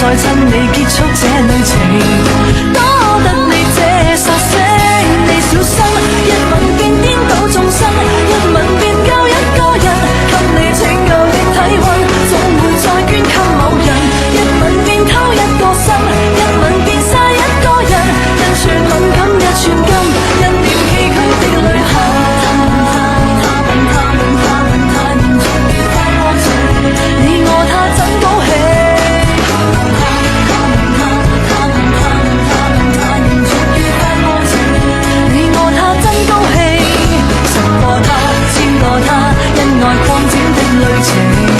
再親你結束這旅程，多得你這殺死，你小心一吻便顛倒眾生，一吻便救一個人，給你拯救的體溫，總會再捐給某人，一吻便偷一個心，一吻便殺一個人，一寸敏感一寸金，一臉崎嶇的旅行。他延續愉快過程，你我他真高興。愛擴展的旅程。